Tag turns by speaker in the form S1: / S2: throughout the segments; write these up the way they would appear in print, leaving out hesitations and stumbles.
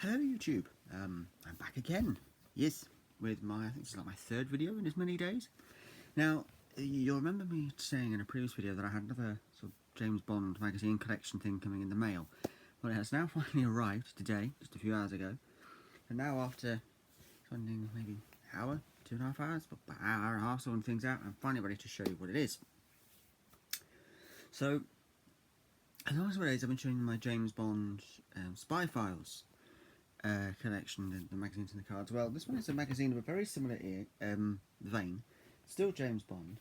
S1: Hello YouTube, I'm back again, yes, with my, I think this is like my third video in as many days. Now, you'll remember me saying in a previous video that I had another sort of James Bond magazine collection thing coming in the mail. Well, it has now finally arrived today, just a few hours ago, and now after spending maybe an hour, 2.5 hours, but about an hour and a half sorting things out, I'm finally ready to show you what it is. So, in the last few days I've been showing you my James Bond spy files collection, the magazines and the cards. Well, this one is a magazine of a very similar vein, still James Bond,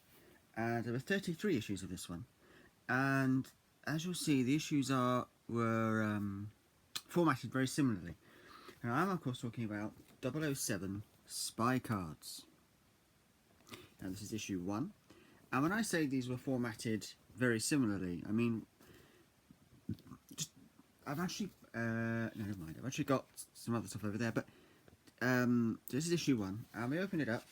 S1: and there were 33 issues of this one, and as you'll see, the issues were formatted very similarly. Now, I'm of course talking about 007 Spy Cards. Now, this is issue 1, and when I say these were formatted very similarly, I mean, I've actually no, never mind. I've actually got some other stuff over there, but this is issue 1, and we open it up,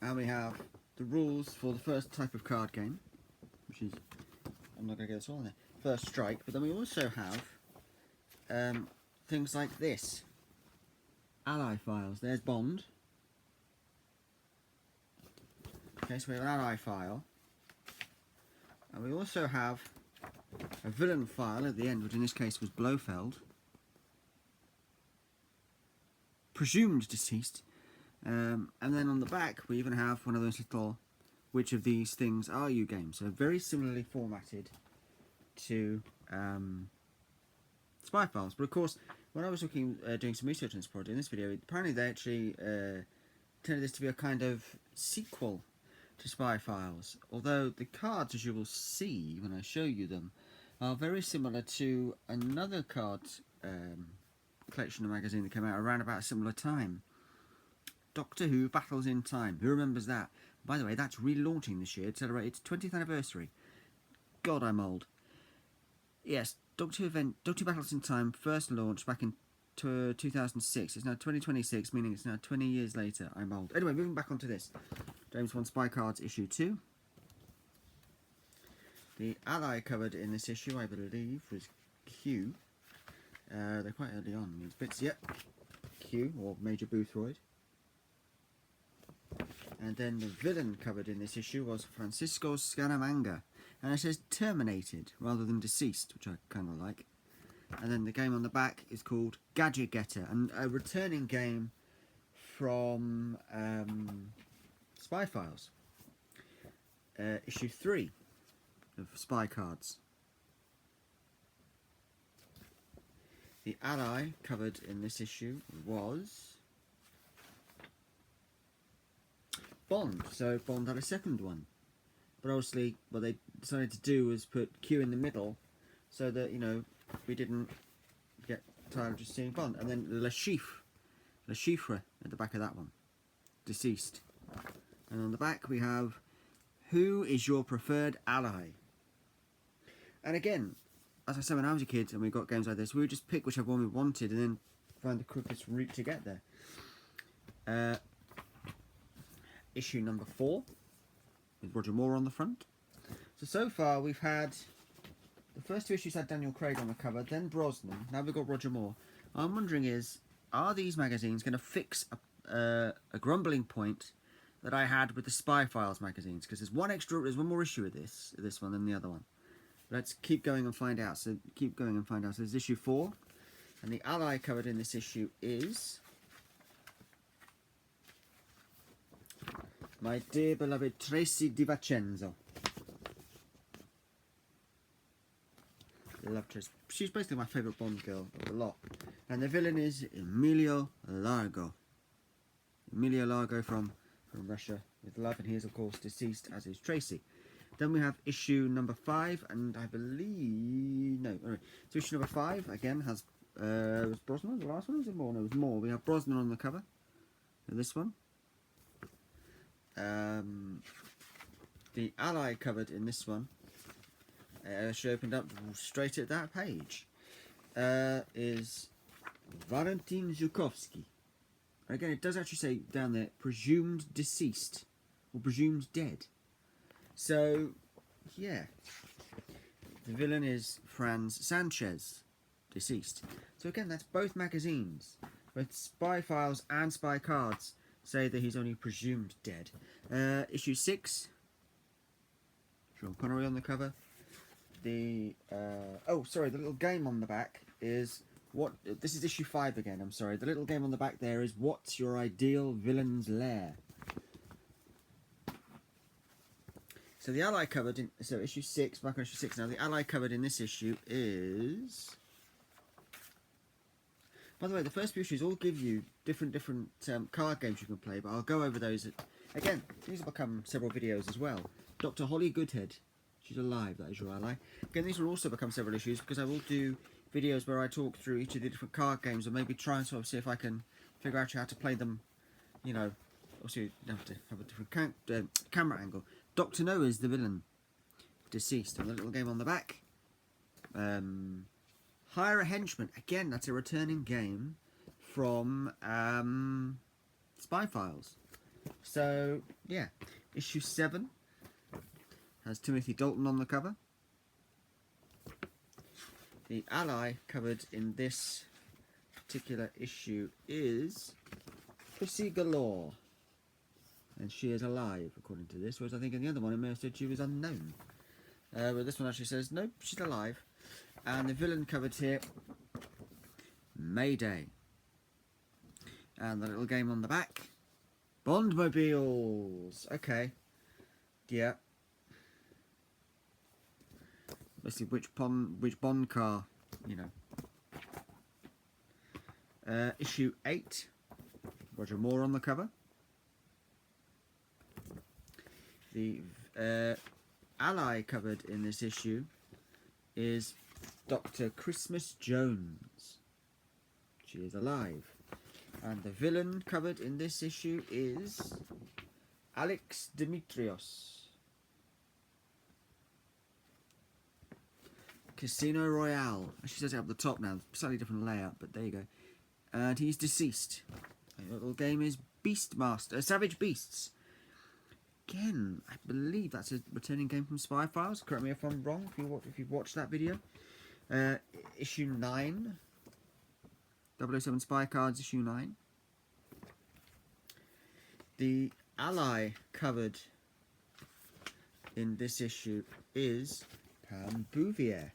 S1: and we have the rules for the first type of card game, which is, I'm not going to get this all in there, First Strike, but then we also have things like this, ally files. There's Bond. Okay, so we have an ally file, and we also have a villain file at the end, which in this case was Blofeld, presumed deceased, and then on the back we even have one of those little "which of these things are you" games. So very similarly formatted to Spy Files. But of course, when I was doing some research on this project, in this video, apparently they actually intended this to be a kind of sequel to Spy Files, although the cards, as you will see when I show you them, are very similar to another card collection of magazine that came out around about a similar time. Doctor Who Battles in Time. Who remembers that? By the way, that's relaunching this year to celebrate its 20th anniversary. God, I'm old. Yes, Doctor Who Battles in Time first launched back in 2006. It's now 2026, meaning it's now 20 years later. I'm old. Anyway, moving back onto this. James Bond Spy Cards issue 2. The ally covered in this issue, I believe, was Q. They're quite early on these bits. Yep, Q, or Major Boothroyd. And then the villain covered in this issue was Francisco Scaramanga. And it says terminated rather than deceased, which I kind of like. And then the game on the back is called Gadget Getter, and a returning game from Spy Files. Issue 3 of Spy Cards. The ally covered in this issue was Bond, so Bond had a second one. But obviously what they decided to do was put Q in the middle so that, you know, we didn't get tired of just seeing Bond. And then Le Chiffre at the back of that one, deceased. And on the back we have Who is your preferred ally? And again, as I said, when I was a kid and we got games like this, we would just pick whichever one we wanted and then find the quickest route to get there. Issue number 4, with Roger Moore on the front. So far we've had, the first 2 issues had Daniel Craig on the cover, then Brosnan, now we've got Roger Moore. What I'm wondering is, are these magazines going to fix a grumbling point that I had with the Spy Files magazines? Because there's one more issue of this one than the other one. Let's keep going and find out. So there's issue 4, and the ally covered in this issue is my dear beloved Tracy Di Vincenzo. Love Tracy. She's basically my favourite Bond girl of the lot. And the villain is Emilio Largo. Emilio Largo from Russia with love, and he is of course deceased, as is Tracy. Then we have issue number 5, and I believe, no, alright. So issue number 5 again has was Brosnan the last one? Or was it Moore? No, it was Moore. We have Brosnan on the cover. And this one. The ally covered in this one, she opened up straight at that page, is Valentin Zhukovsky. Again, it does actually say down there, presumed deceased, or presumed dead. So, yeah. The villain is Franz Sanchez. deceased. So again, that's both magazines. Both Spy Files and Spy Cards say that he's only presumed dead. Issue 6. Sean Connery on the cover. The the little game on the back is what. This is issue 5 again. I'm sorry. The little game on the back there is what's your ideal villain's lair. So the ally covered in issue 6, back on issue 6 now. The ally covered in this issue is. By the way, the first few issues all give you different card games you can play, but I'll go over those. Again, these will become several videos as well. Dr. Holly Goodhead. She's alive, that is your ally. Again, these will also become several issues because I will do videos where I talk through each of the different card games and maybe try and sort of see if I can figure out how to play them, you know. Also, you have to have a different camera angle. Dr. No is the villain. Deceased. And the little game on the back. Hire a Henchman. Again, that's a returning game from Spy Files. So, yeah. Issue 7 has Timothy Dalton on the cover. The ally covered in this particular issue is Pussy Galore. And she is alive, according to this, whereas I think in the other one it may have said she was unknown. But this one actually says, nope, she's alive. And the villain covered here, Mayday. And the little game on the back, Bondmobiles. Okay. Yeah. Let's see which Bond car, you know. Issue 8, Roger Moore on the cover. The ally covered in this issue is Dr. Christmas Jones. She is alive. And the villain covered in this issue is Alex Dimitrios. Casino Royale. She says it up the top now. Slightly different layout, but there you go. And he's deceased. The little game is Beastmaster. Savage Beasts. Again, I believe that's a returning game from Spy Files. Correct me if I'm wrong, if you've watched that video. Issue 9. 007 Spy Cards, issue 9. The ally covered in this issue is Pam Bouvier.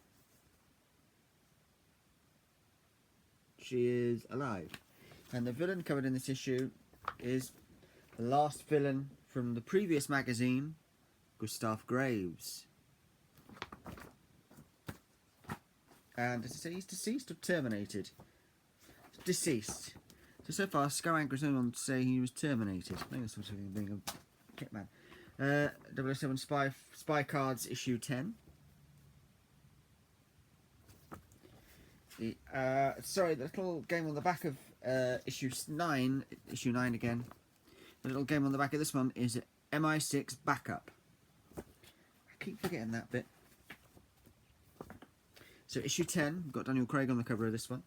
S1: She is alive. And the villain covered in this issue is the last villain from the previous magazine, Gustav Graves. And does it say he's deceased or terminated? Deceased. So far, Scarank was only on to say he was terminated. Maybe that's sort of being a hitman. 007 Spy Cards, issue 10. The little game on the back of issue 9 again. The little game on the back of this one is MI6 Backup. I keep forgetting that bit. So issue 10, we've got Daniel Craig on the cover of this one.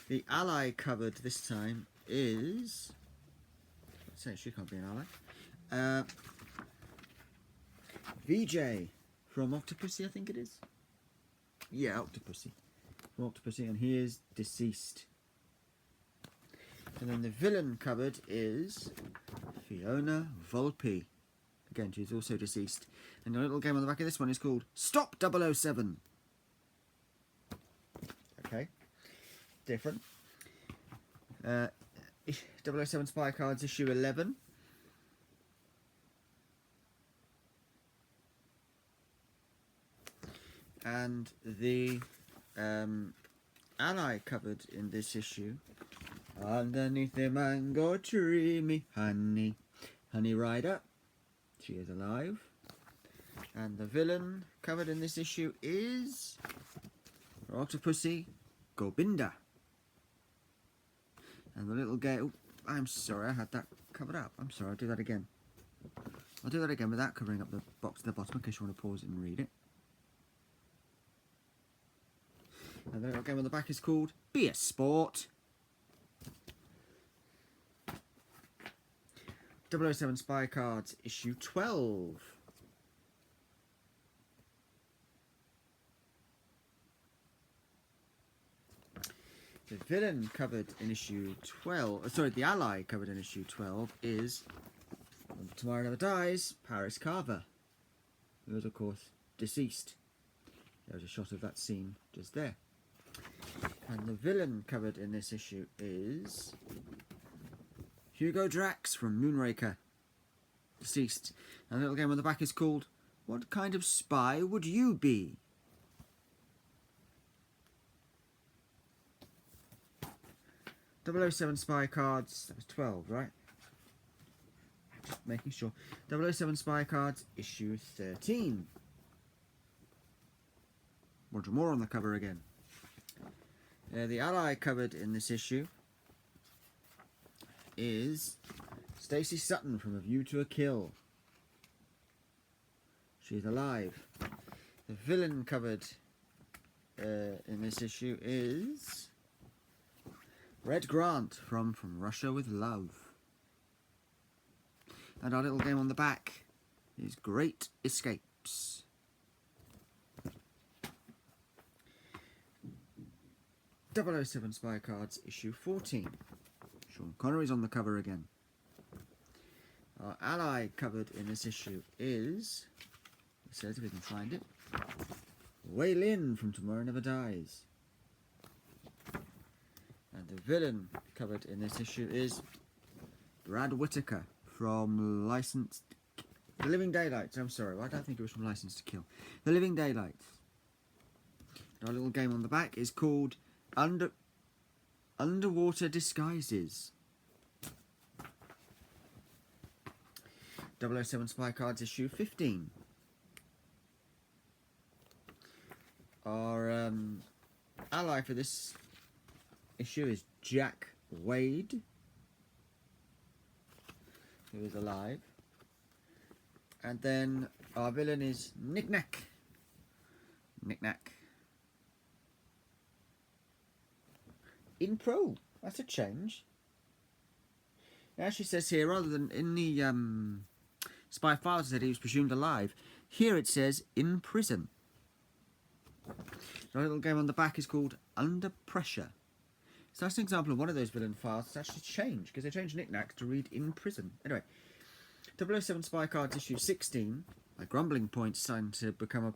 S1: The ally covered this time is... Let's say she can't be an ally. VJ from Octopussy, I think it is. Yeah, Octopussy. From Octopussy, and he is deceased. And then the villain covered is Fiona Volpe. Again, she's also deceased. And the little game on the back of this one is called Stop 007. Okay. Different. 007 Spy Cards, issue 11. And the ally covered in this issue, underneath the mango tree, me honey, Honey Rider. She is alive. And the villain covered in this issue is Octopussy, Gobinda. And the little game... Oh, I'm sorry, I had that covered up. I'm sorry, I'll do that again. I'll do that again without covering up the box at the bottom in case you want to pause it and read it. And the little game on the back is called Be a Sport. 007 Spy Cards, issue 12. The villain covered in issue 12, sorry, the ally covered in issue 12 is Tomorrow Never Dies, Paris Carver, who is of course deceased. There's a shot of that scene just there. And the villain covered in this issue is Hugo Drax from Moonraker, deceased. And the little game on the back is called What Kind of Spy Would You Be? .007 spy cards, that was 12, right? Just making sure. .007 spy cards, issue 13. Roger Moore on the cover again. The ally covered in this issue is Stacey Sutton from A View to a Kill. She's alive. The villain covered in this issue is Red Grant from Russia with Love. And our little game on the back is Great Escapes. .007 Spy Cards, issue 14. Sean Connery's on the cover again. Our ally covered in this issue is, it says if we can find it, Wei Lin from Tomorrow Never Dies. And the villain covered in this issue is Brad Whitaker from The Living Daylights. I'm sorry, I don't think it was from License to Kill. The Living Daylights. Our little game on the back is called Underwater Disguises. .007 Spy Cards issue 15. Our ally for this issue is Jack Wade, who is alive. And then our villain is Knick Knack. Knick Knack. In Pro. That's a change. It actually says here, rather than in the Spy Files that he was presumed alive, here it says in prison. The little game on the back is called Under Pressure. So that's an example of one of those villain files that's actually changed, because they changed Knick Knack to read in prison. Anyway, 007 Spy Cards issue 16, a Grumbling Point starting to become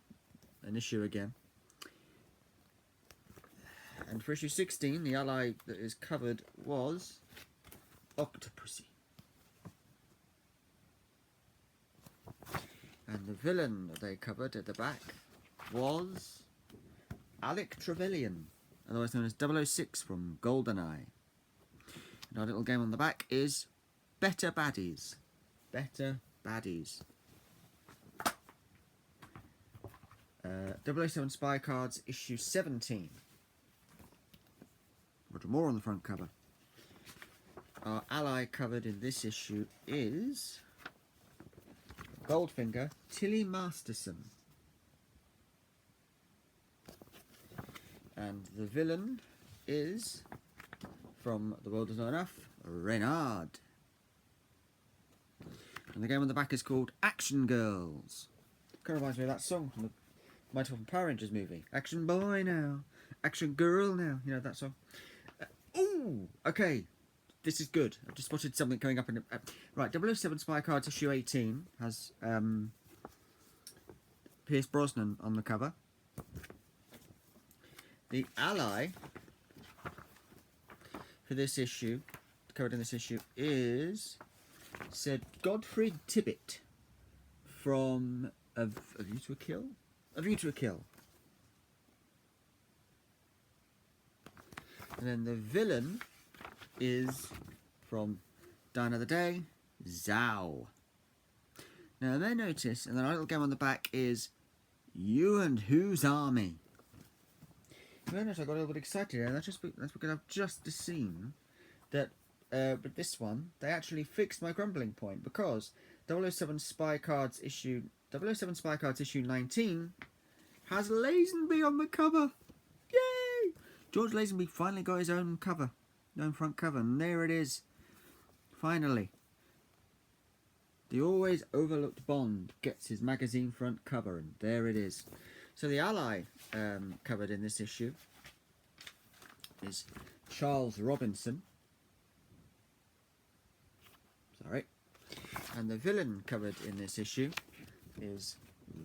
S1: an issue again. And for issue 16, the ally that is covered was Octopussy. And the villain that they covered at the back was Alec Trevelyan, otherwise known as 006 from GoldenEye. And our little game on the back is Better Baddies. Better Baddies. 007 Spy Cards issue 17. Roger Moore on the front cover. Our ally covered in this issue is Goldfinger, Tilly Masterson. And the villain is, from The World Is Not Enough, Reynard. And the game on the back is called Action Girls. Kind of reminds me of that song from the Mighty Morphin Power Rangers movie. Action boy now, action girl now. You know that song? Ooh, okay. This is good. I've just spotted something coming up in right, 007 Spy Cards issue 18 has Pierce Brosnan on the cover. The ally for this issue, covered in this issue, is Sir Godfrey Tibbett from A View to a Kill? A View to a Kill. And then the villain is, from Die Another Day, Zhao. Now I may notice, and the little game on the back is You and Whose Army. You may notice I got a little bit excited, and that's because I've just seen that with this one, they actually fixed my grumbling point, because 007 Spy Cards issue 19 has Lazenby on the cover. Yay! George Lazenby finally got his own cover, own front cover, and there it is. Finally. The always overlooked Bond gets his magazine front cover, and there it is. So the ally covered in this issue is Charles Robinson. Sorry. And the villain covered in this issue is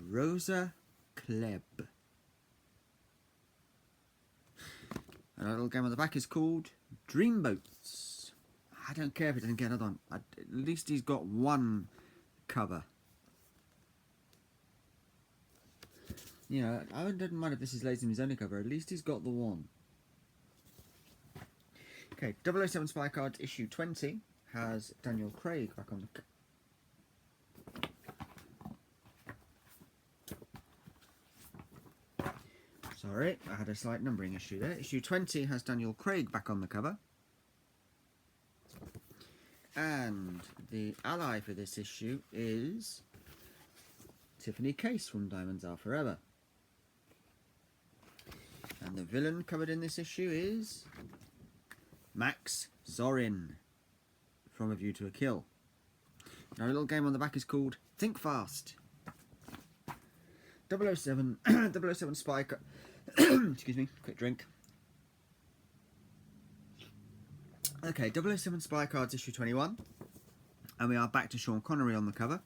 S1: Rosa Klebb. And our little game on the back is called Dreamboats. I don't care if it doesn't get another one. At least he's got one cover. You know, I don't mind if this is Lazenby's only cover. At least he's got the one. Okay, 007 Spy Cards issue 20 has Daniel Craig back on the... Sorry, I had a slight numbering issue there. Issue 20 has Daniel Craig back on the cover. And the ally for this issue is Tiffany Case from Diamonds Are Forever. And the villain covered in this issue is Max Zorin from A View to a Kill. Our little game on the back is called Think Fast. 007 Spy Card... Excuse me, quick drink. Okay, 007 Spy Cards issue 21. And we are back to Sean Connery on the cover.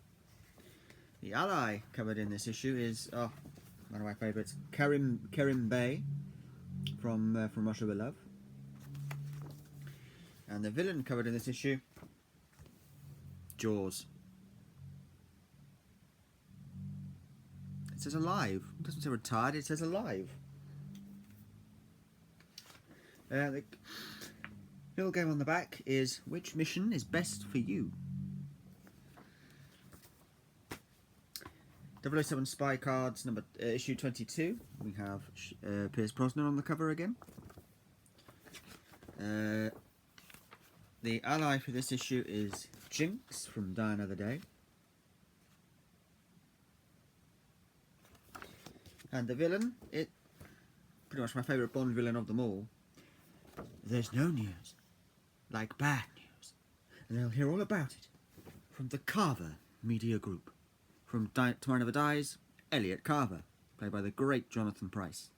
S1: The ally covered in this issue is, oh, one of my favourites, Kerim Bey from Russia with Love. And the villain covered in this issue, Jaws. It says alive. It doesn't say retired, it says alive. The little game on the back is which mission is best for you? 007 Spy Cards issue 22. We have Pierce Brosnan on the cover again. The ally for this issue is Jinx from Die Another Day. And the villain, pretty much my favourite Bond villain of them all. There's no news like bad news, and they'll hear all about it from the Carver Media Group. From Tomorrow Never Dies, Elliot Carver, played by the great Jonathan Pryce.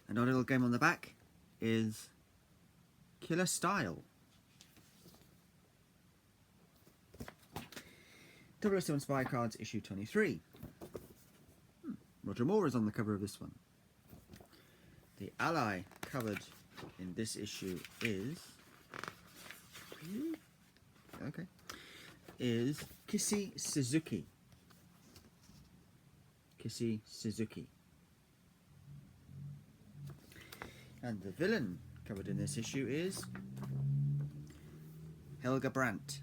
S1: And our little game on the back is Killer Style. 007 Spy Cards issue 23. Roger Moore is on the cover of this one. The ally covered in this issue is Kissy Suzuki. Kissy Suzuki. And the villain covered in this issue is Helga Brandt.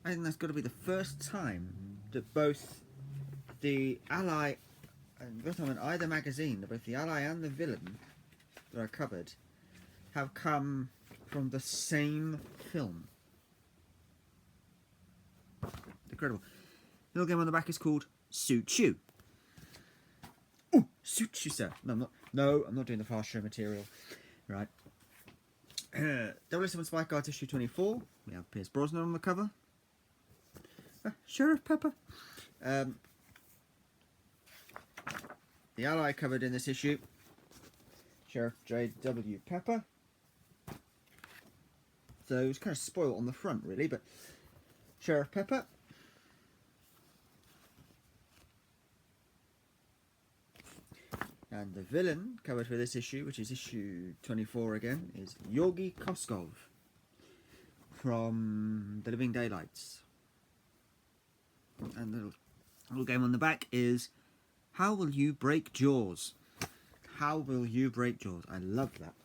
S1: I think that's got to be the first time that both the ally and both of them in either magazine, both the ally and the villain that are covered, have come from the same film. Incredible. The little game on the back is called Suit You. Oh, suit you, sir. No, I'm not doing the fast show material. Right. 007 Spy Cards issue 24. We have Pierce Brosnan on the cover. Sheriff Pepper. The ally covered in this issue, Sheriff J.W. Pepper. So it's kind of spoiled on the front, really, but Sheriff Pepper. And the villain covered for this issue, which is issue 24 again, is Georgy Koskov from The Living Daylights. And the little game on the back is How Will You Break Jaws? How Will You Break Jaws? I love that.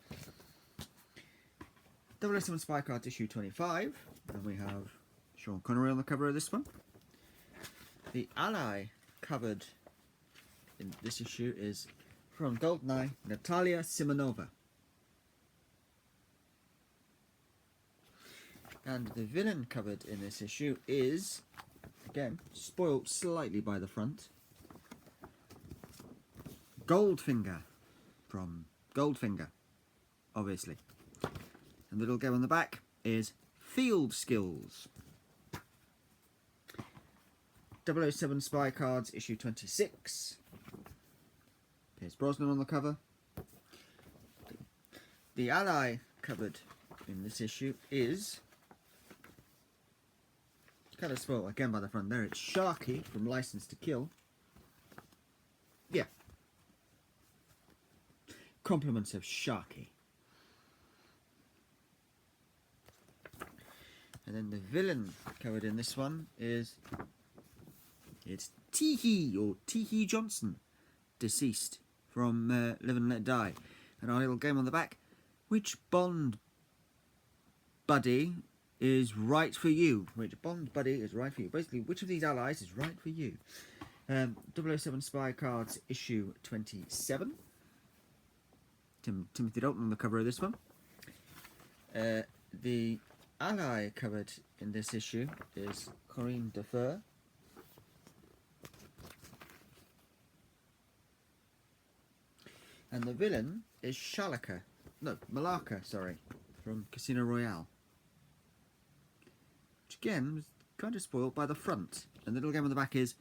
S1: 007 Spy Cards issue 25. And we have Sean Connery on the cover of this one. The ally covered in this issue is from GoldenEye, Natalia Simonova. And the villain covered in this issue is, again, spoilt slightly by the front, Goldfinger from Goldfinger, obviously. And the little game on the back is Field Skills. 007 Spy Cards issue 26. Pierce Brosnan on the cover. The ally covered in this issue is, kind of spoiled again by the front there, it's Sharky from License to Kill. Yeah. Compliments of Sharky. And then the villain covered in this one is, it's Teehee, or Teehee Johnson, deceased from Live and Let Die. And our little game on the back, which Bond buddy is right for you? Which Bond buddy is right for you? Basically, which of these allies is right for you? 007 Spy Cards issue 27. Timothy Dalton on the cover of this one. The ally covered in this issue is Corinne Defer. And the villain is Malaka, sorry, from Casino Royale. Which again was kind of spoiled by the front. And the little game on the back is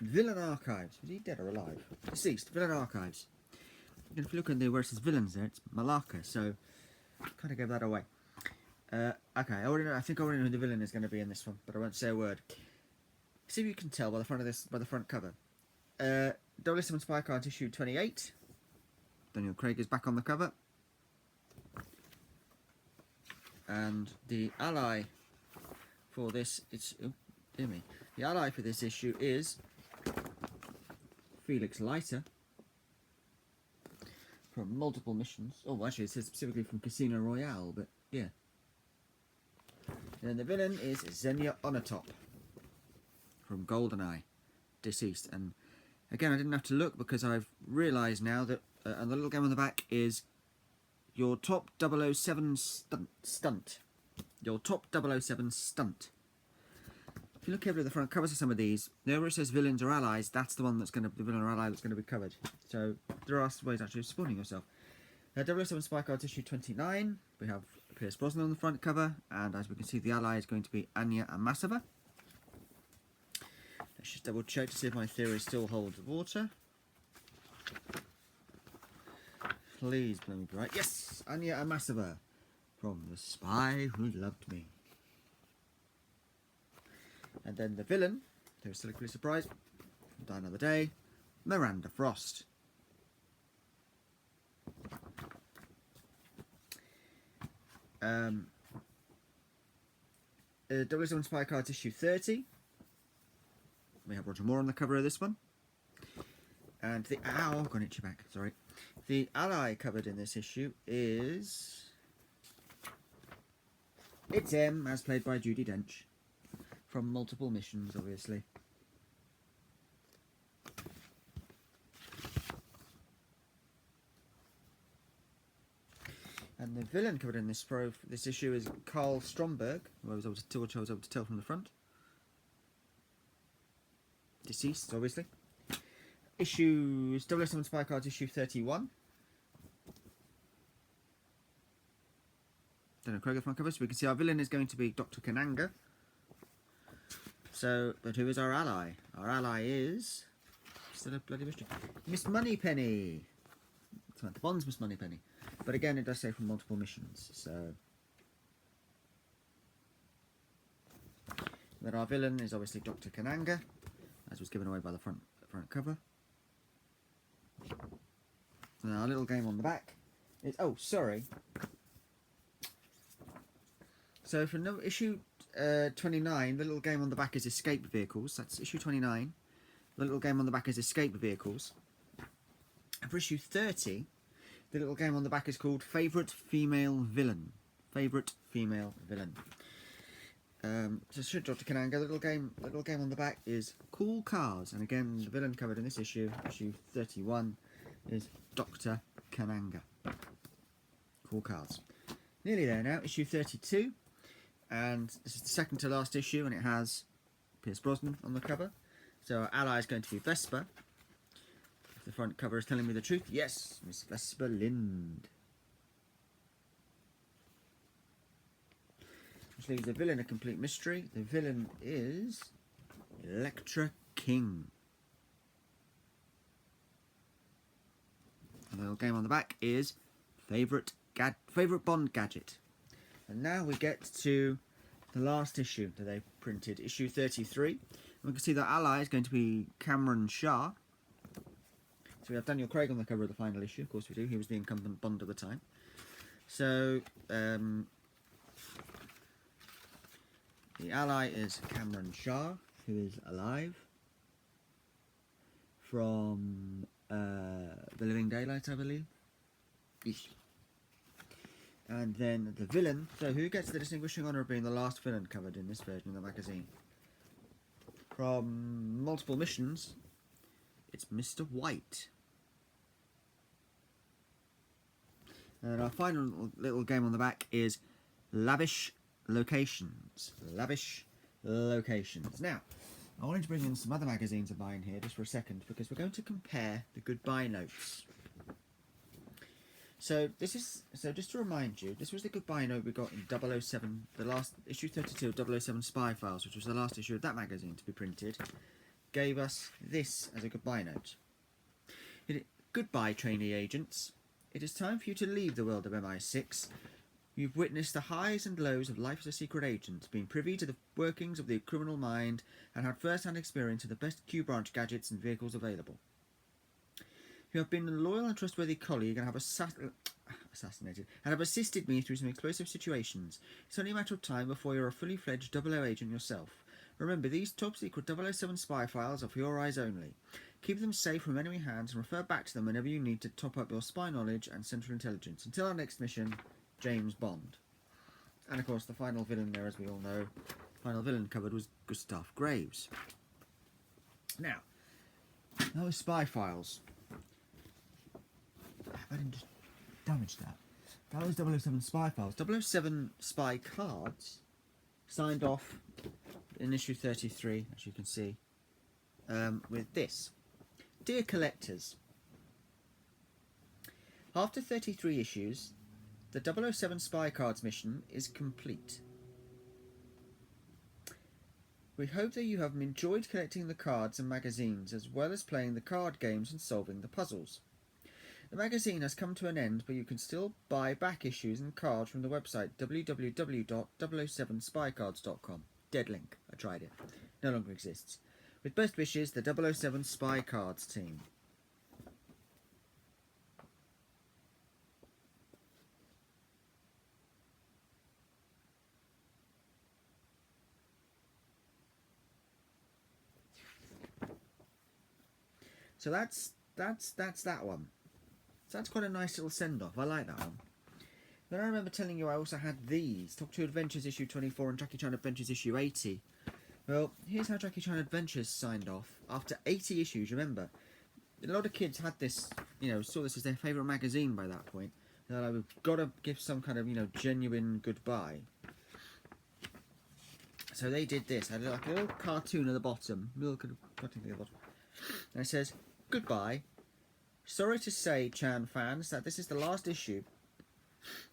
S1: Villain Archives. Was he dead or alive? Deceased. Villain Archives. And if you look in there where it says villains there, it's Malaka, so kind of gave that away. Okay, I think I already know who the villain is going to be in this one, but I won't say a word. See if you can tell by the front cover. 007 Spy Cards issue 28. Daniel Craig is back on the cover. And the ally for this, the ally for this issue is Felix Leiter from Multiple Missions. Oh, actually it says specifically from Casino Royale, but yeah. And the villain is Xenia Onatop from GoldenEye, deceased. And again, I didn't have to look because I've realised now that, and the little game on the back is your top 007 stunt. Your top 007 stunt. If you look carefully at the front covers of some of these, where it says villains or allies, that's the one that's the villain or ally that's going to be covered. So there are ways actually of spawning yourself. 007 Spy Cards issue 29. We have Pierce Brosnan on the front cover, and as we can see, the ally is going to be Anya Amasova. Let's just double check to see if my theory still holds water. Please blow me bright. Yes! Anya Amasova from The Spy Who Loved Me. And then the villain, who was still a pretty surprise, Die Another Day, Miranda Frost. WS1 Spy Cards issue 30. We have Roger Moore on the cover of this one. And the got an itchy back, sorry. The ally covered in this issue is, it's M, as played by Judi Dench, from Multiple Missions, obviously. And the villain covered in this issue is Carl Stromberg, who I was able to tell from the front. Deceased, obviously. Issues 007 Spy Cards issue 31. Daniel Craig on the front cover, so we can see our villain is going to be Dr. Kananga. So, but who is our ally? Our ally is, still a bloody mystery, Miss Moneypenny. Samantha Bond's Miss Moneypenny. But again, it does say from Multiple Missions, so. Then our villain is obviously Dr. Kananga, as was given away by the front cover. And our little game on the back is, oh, sorry. So for issue 29, the little game on the back is Escape Vehicles. That's issue 29. The little game on the back is Escape Vehicles. And for issue 30, the little game on the back is called Favourite Female Villain. Favourite Female Villain. So should Dr. Kananga, the little game on the back is Cool Cars. And again, the villain covered in this issue 31, is Dr. Kananga. Cool Cars. Nearly there now, issue 32. And this is the second to last issue, and it has Pierce Brosnan on the cover. So our ally is going to be Vesper. If the front cover is telling me the truth, yes, Miss Vesper Lind. Which leaves the villain a complete mystery. The villain is Elektra King. The little game on the back is favourite Bond gadget. And now we get to the last issue that they printed, issue 33. And we can see that ally is going to be Cameron Shah. So we have Daniel Craig on the cover of the final issue, of course we do. He was the incumbent Bond at the time. So, the ally is Cameron Shah, who is alive from The Living Daylights, I believe. Eesh. And then the villain, so who gets the distinguishing honour of being the last villain covered in this version of the magazine? From multiple missions, it's Mr. White. And our final little game on the back is Lavish Locations. Lavish Locations. Now, I wanted to bring in some other magazines of mine here just for a second, because we're going to compare the goodbye notes. So just to remind you, this was the goodbye note we got in 007, the last issue 32 of 007 Spy Files, which was the last issue of that magazine to be printed, gave us this as a goodbye note. Goodbye, trainee agents. It is time for you to leave the world of MI6. You've witnessed the highs and lows of life as a secret agent, been privy to the workings of the criminal mind, and had first-hand experience of the best Q-branch gadgets and vehicles available. You have been a loyal and trustworthy colleague and have assassinated and have assisted me through some explosive situations. It's only a matter of time before you're a fully fledged 00 agent yourself. Remember, these top-secret 007 spy files are for your eyes only. Keep them safe from enemy hands and refer back to them whenever you need to top up your spy knowledge and central intelligence. Until our next mission, James Bond. And of course, the final villain there, as we all know, final villain covered was Gustav Graves. Now, that was Spy Files. I didn't just damage that. That was 007 Spy Files. 007 Spy Cards signed off in issue 33, as you can see, with this. Dear collectors, after 33 issues, the 007 Spy Cards mission is complete. We hope that you have enjoyed collecting the cards and magazines, as well as playing the card games and solving the puzzles. The magazine has come to an end, but you can still buy back issues and cards from the website www.007spycards.com. Dead link. I tried it. No longer exists. With best wishes, the 007 Spy Cards team. So that's that one. So that's quite a nice little send-off. I like that one. Then I remember telling you I also had these. Top 2 Adventures issue 24 and Jackie Chan Adventures issue 80. Well, here's how Jackie Chan Adventures signed off. After 80 issues, remember, a lot of kids had this, saw this as their favourite magazine by that point. That I would got to give some kind of, genuine goodbye. So they did this. I had like a little cartoon at the bottom. And it says, "Goodbye. Sorry to say, Chan fans, that this is the last issue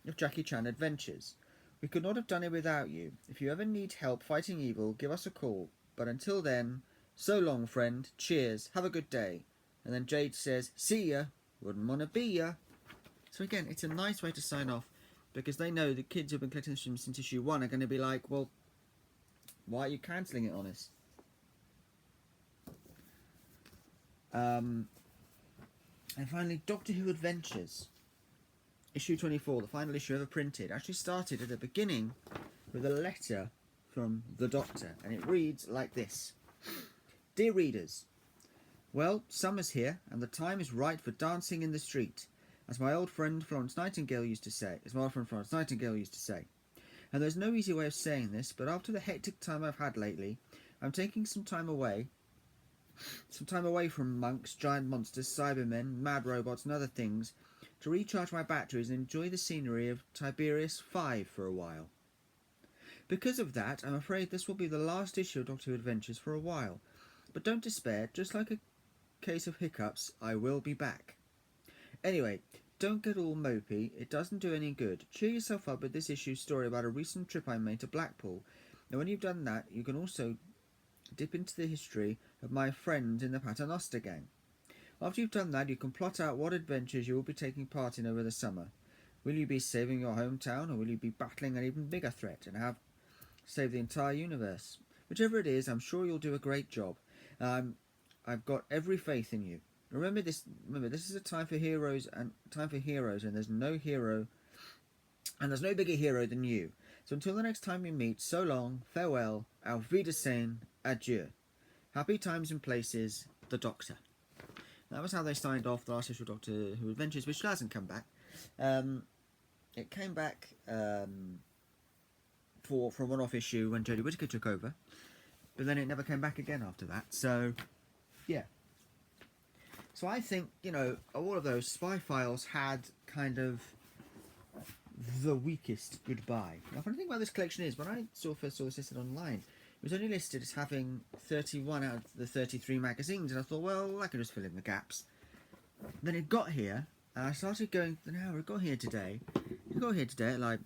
S1: of Jackie Chan Adventures. We could not have done it without you. If you ever need help fighting evil, give us a call. But until then, so long, friend. Cheers. Have a good day." And then Jade says, "See ya. Wouldn't want to be ya." So again, it's a nice way to sign off, because they know the kids who've been collecting this since issue 1 are going to be like, well, why are you cancelling it on us? And finally, Doctor Who Adventures. Issue 24, the final issue ever printed, actually started at the beginning with a letter from the Doctor, and it reads like this. "Dear readers, well, summer's here, and the time is right for dancing in the street, as my old friend Florence Nightingale used to say. And there's no easy way of saying this, but after the hectic time I've had lately, I'm taking some time away from monks, giant monsters, cybermen, mad robots and other things, to recharge my batteries and enjoy the scenery of Tiberius 5 for a while. Because of that, I'm afraid this will be the last issue of Doctor Who Adventures for a while. But don't despair, just like a case of hiccups, I will be back. Anyway, don't get all mopey, it doesn't do any good. Cheer yourself up with this issue's story about a recent trip I made to Blackpool. And when you've done that, you can also dip into the history of my friends in the Paternoster gang. After you've done that, you can plot out what adventures you will be taking part in over the summer. Will you be saving your hometown, or will you be battling an even bigger threat and have saved the entire universe? Whichever it is, I'm sure you'll do a great job. I've got every faith in you. Remember, this is a time for heroes, and there's no hero, and there's no bigger hero than you. So until the next time we meet, so long, farewell, auf Wiedersehen, adieu. Happy times and places, the Doctor. That was how they signed off the last issue of Doctor Who Adventures, which hasn't come back. It came back for a one-off issue when Jodie Whittaker took over, but then it never came back again after that. So, yeah. So I think, all of those Spy Files had kind of the weakest goodbye. Now, the funny thing about this collection is, when I first saw this listed online, it was only listed as having 31 out of the 33 magazines, and I thought, well, I can just fill in the gaps. Then it got here, and I started going, it got here today. It got here today at like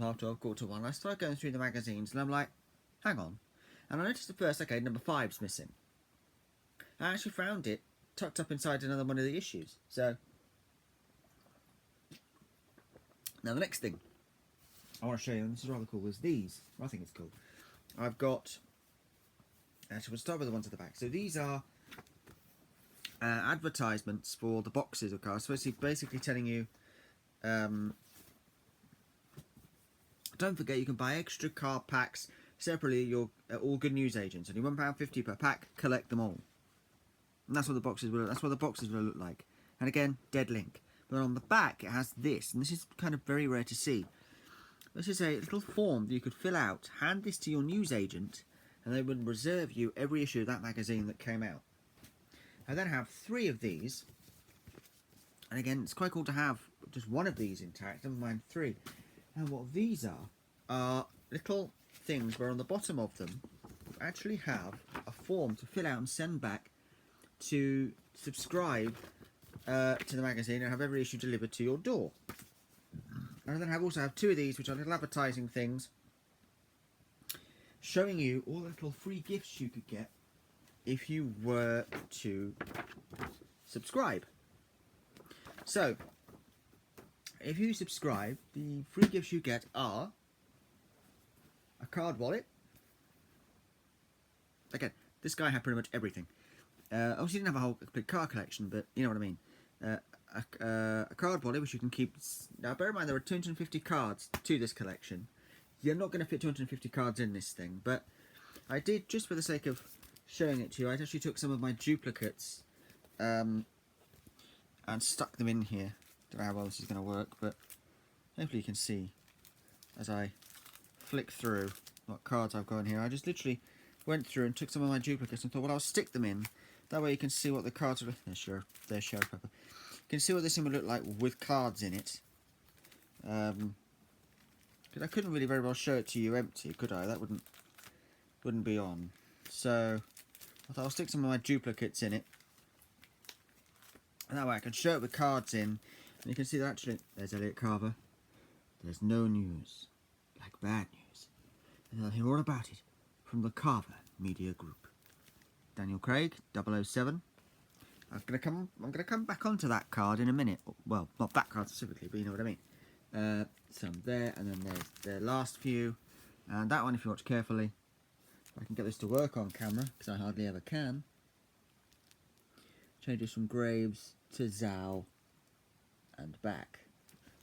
S1: half 12, quarter to 1. I started going through the magazines, and I'm like, hang on. And I noticed at first, okay, number 5's missing. I actually found it tucked up inside another one of the issues. So, now the next thing I want to show you, and this is rather cool, is these. I think it's cool. I've got, actually we'll start with the ones at the back. So these are advertisements for the boxes of cards. So it's basically telling you, don't forget you can buy extra card packs separately at your all good news agents. Only £1.50 per pack, collect them all. And that's what the boxes will look like. And again, dead link. But on the back it has this, and this is kind of very rare to see. This is a little form that you could fill out, hand this to your newsagent, and they would reserve you every issue of that magazine that came out. I then have 3 of these, and again, it's quite cool to have just one of these intact, never mind 3. And what these are little things where on the bottom of them you actually have a form to fill out and send back to subscribe to the magazine and have every issue delivered to your door. And then I also have 2 of these, which are little advertising things showing you all the little free gifts you could get if you were to subscribe. So, if you subscribe, the free gifts you get are a card wallet. Again, this guy had pretty much everything. Obviously, he didn't have a whole complete card collection, but you know what I mean. A card wallet which you can keep. Now, bear in mind there are 250 cards to this collection. You're not going to fit 250 cards in this thing, but I did, just for the sake of showing it to you, I actually took some of my duplicates and stuck them in here. Don't know how well this is going to work, but hopefully you can see as I flick through what cards I've got in here. I just literally went through and took some of my duplicates and thought, well, I'll stick them in. That way you can see what the cards are. There's Sheriff Pepper. You can see what this thing would look like with cards in it. Because I couldn't really very well show it to you empty, could I? That wouldn't be on. So I thought I'll stick some of my duplicates in it. And that way I can show it with cards in. And you can see that actually, there's Elliot Carver. There's no news like bad news. And I'll hear all about it from the Carver Media Group. Daniel Craig, 007. I'm gonna come back onto that card in a minute. Well, not that card specifically, but you know what I mean. Some there, and then there's the last few, and that one, if you watch carefully, if I can get this to work on camera, because I hardly ever can. Changes from Graves to Zhao and back.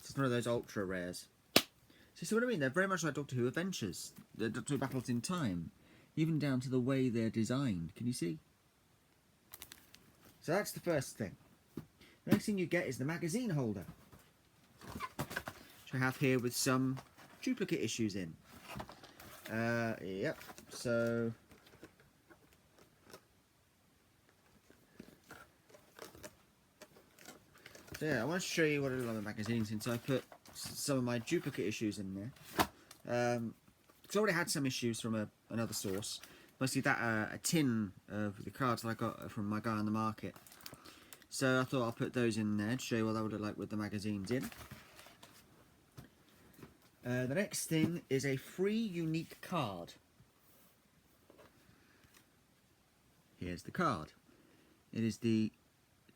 S1: So it's one of those ultra rares. So see what I mean? They're very much like Doctor Who Adventures, the Doctor Who Battles in Time, even down to the way they're designed. Can you see? So that's the first thing. The next thing you get is the magazine holder, which I have here with some duplicate issues in. Yep. So yeah, I want to show you what I love the magazine, since I put some of my duplicate issues in there. Because I already had some issues from another source. Mostly that a tin of the cards that I got from my guy on the market. So I thought I'll put those in there to show you what that would look like with the magazines in. The next thing is a free unique card. Here's the card. It is the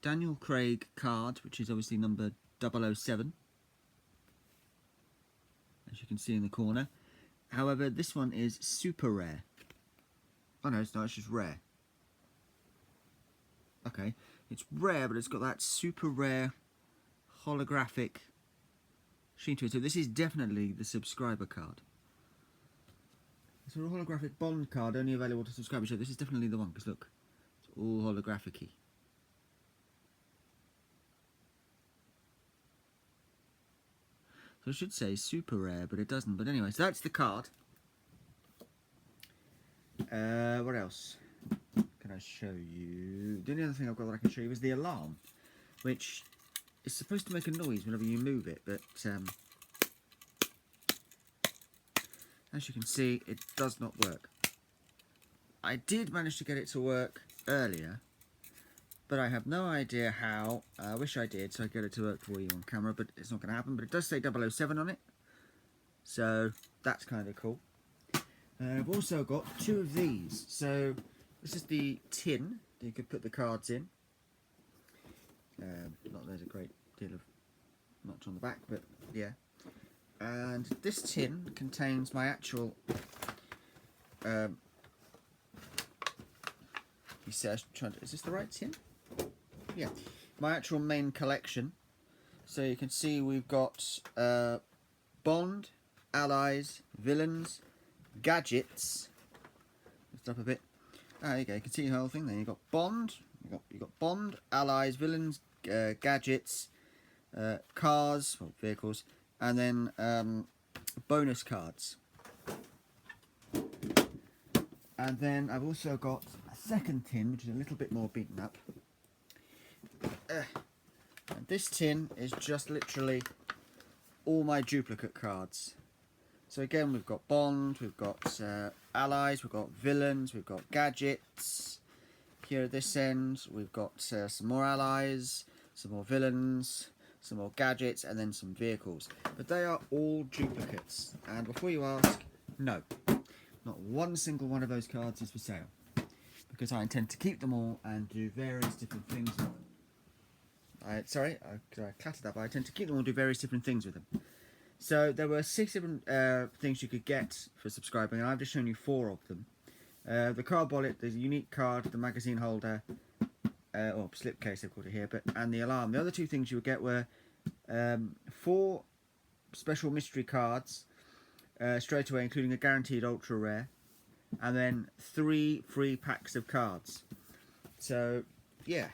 S1: Daniel Craig card, which is obviously number 007, as you can see in the corner. However, this one is super rare. Oh no, it's not, it's just rare. Okay, it's rare, but it's got that super rare holographic sheen to it. So this is definitely the subscriber card. It's a holographic Bond card, only available to subscribers. So this is definitely the one, because look, it's all holographic-y. So I should say super rare, but it doesn't. But anyway, so that's the card. What else can I show you? The only other thing I've got that I can show you is the alarm, which is supposed to make a noise whenever you move it, but as you can see, it does not work. I did manage to get it to work earlier, but I have no idea how. I wish I did, so I get it to work for you on camera, but it's not going to happen. But it does say 007 on it, so that's kind of cool. I've also got 2 of these. So this is the tin that you could put the cards in. Not there's a great deal of much on the back, but yeah. And this tin contains my actual he says, is this the right tin? Yeah, my actual main collection. So you can see we've got Bond, Allies, Villains, Gadgets. Lift up a bit. There you go. You can see the whole thing. Then you've got Bond. You've got Bond, Allies, Villains, Gadgets, cars, well, vehicles, and then bonus cards. And then I've also got a second tin, which is a little bit more beaten up. And this tin is just literally all my duplicate cards. So again, we've got Bond, we've got Allies, we've got Villains, we've got Gadgets. Here at this end, we've got some more Allies, some more Villains, some more Gadgets, and then some vehicles. But they are all duplicates. And before you ask, no, not one single one of those cards is for sale, because I intend to keep them all and do various different things with them. I clattered up. I intend to keep them all and do various different things with them. So there were 6 different things you could get for subscribing, and I've just shown you 4 of them. The card wallet, the unique card, the magazine holder, or slipcase they've called it here, and the alarm. The other 2 things you would get were 4 special mystery cards straight away, including a guaranteed ultra rare, and then 3 free packs of cards. So yeah.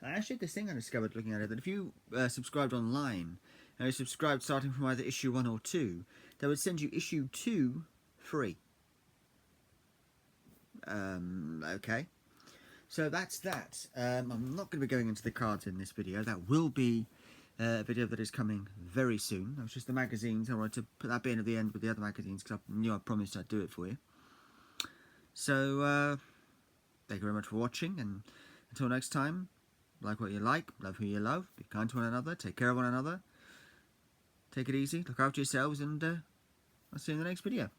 S1: Actually, this thing I discovered looking at it, that if you subscribed online, and you subscribed starting from either issue 1 or 2, they would send you issue 2 free. Okay. So that's that. I'm not going to be going into the cards in this video. That will be a video that is coming very soon. That was just the magazines. I wanted to put that bit at the end with the other magazines, because I knew I promised I'd do it for you. So, thank you very much for watching, and until next time, like what you like, love who you love, be kind to one another, take care of one another, take it easy, look after yourselves, and I'll see you in the next video.